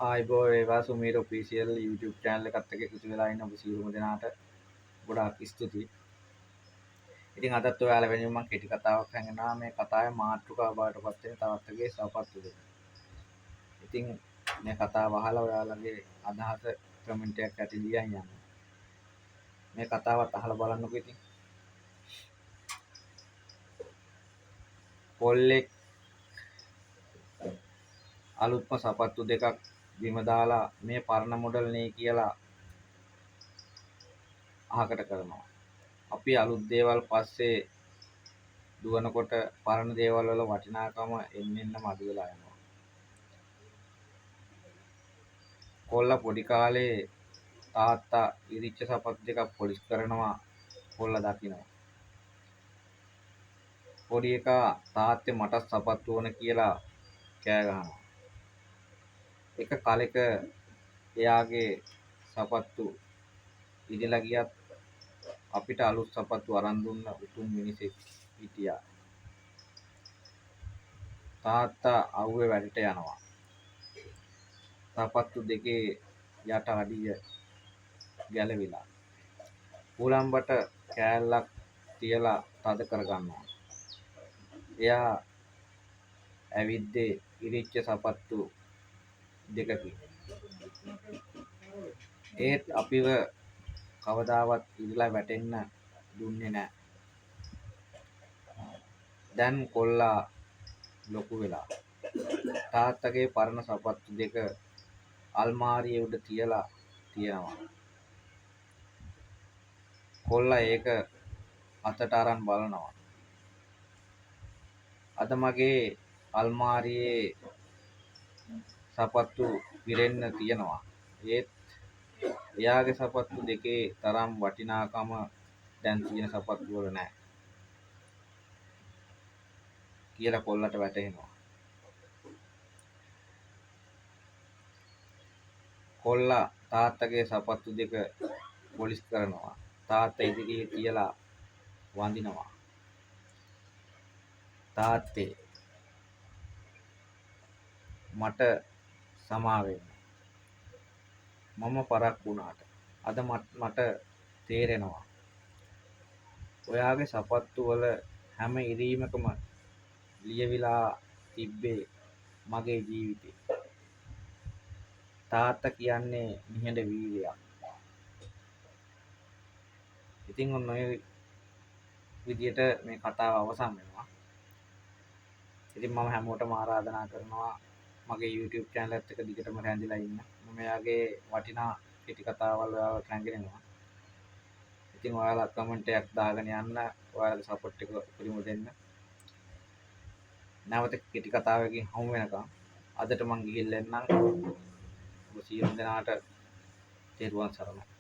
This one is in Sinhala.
ආයිබෝ ඒවා සුමීර ඔෆිසියල් YouTube channel එකත් එක්ක එකතු වෙලා ඉන්න ඔබ සියලුම දෙනාට ගොඩාක් ස්තුතියි. ඉතින් අදත් ඔයාලා වෙනුවෙන් මම කෙටි කතාවක් හංගනවා. මේ කතාවේ මාතෘකාව බාටපත් වෙන තවත්තගේ සපත්තු දෙක. ඉතින් මේ කතාව අහලා ඔයාලගේ අදහස කමෙන්ට් එකක් ඇති ලියන් යන්න. මේ කතාවත් අහලා බලන්නකෝ ඉතින්. කොල්ලෙක් අලුත්ම සපත්තු දෙකක් බිම දාලා මේ පරණ මොඩල් නේ කියලා අහකට කරනවා. අපි අලුත් දේවල් පස්සේ දුවනකොට පරණ දේවල් වල වටිනාකම එන්නෙන්නම අඩු වෙලා යනවා. කොල්ලා පොඩි කාලේ තාත්තා ඉරිච්ච සපත්තු දෙකක් පොලිෂ් කරනවා කොල්ලා දකිනවා. පොඩි එකා තාත්තේ මට සපත්තු ඕන කියලා කෑ ගහනවා. එක කලෙක එයාගේ සපත්තු ඉදලා ගියත් අපිට අලුත් සපත්තු අරන් දුන්න උතුම් මිනිසෙක් හිටියා. තාත්තා අවුවේ වැඩට යනවා. සපත්තු දෙකේ යට අඩිය ගැලවිලා. උලම්බට කෑල්ලක් තියලා තද කරගන්නවා. එයා ඇවිද්දේ ඉරිච්ච සපත්තු දෙකකින්. ඒත් අපිව කවදාවත් ඉරලා වැටෙන්න දුන්නේ නැහැ. දැන් කොල්ලා ලොකු වෙලා තාත්තගේ පරණ සපත්තු දෙක අල්මාරියේ උඩ තියලා තියෙනවා. කොල්ලා ඒක අතට අරන් බලනවා. අද මගේ අල්මාරියේ සපත්තු පිරෙන්න තියෙනවා. ඒත් එයාගේ සපත්තු දෙකේ තරම් වටිනාකම දැන් තියෙන සපත්තු වල නැහැ කියලා කොල්ලට වැටහෙනවා. කොල්ලා තාත්තගේ සපත්තු දෙක පොලිෂ් කරනවා. තාත්තා ඉදිරියේ තියලා වඳිනවා. තාත්තේ මට සමා වෙන්න. මම පරක් වුණාට අද මට තේරෙනවා ඔයාගේ සපත්තු වල හැම ඉරීමකම ලියවිලා තිබ්බේ මගේ ජීවිතේ. තාත්තා කියන්නේ නිහඬ වීරයෙක්. ඉතින් ඔන්න ඔය විදියට මේ කතාව අවසන් වෙනවා. ඉතින් මම හැමෝටම ආරාධනා කරනවා මගේ YouTube channel එකත් එක්ක දිගටම රැඳිලා ඉන්න. මම එයාගේ වටිනා කෙටි කතාවල් ඔයාලට රැඟෙනවා. ඉතින් ඔයාලා කමෙන්ට් එකක් දාගෙන යන්න. ඔයාලගේ සපෝට් එක උපරිම දෙන්න. නැවත කෙටි කතාවකින් හමු වෙනකම් අදට මං ගිහිල්ලා එන්නම්. ඔබ සියලු දෙනාට තෙරුවන් සරණයි.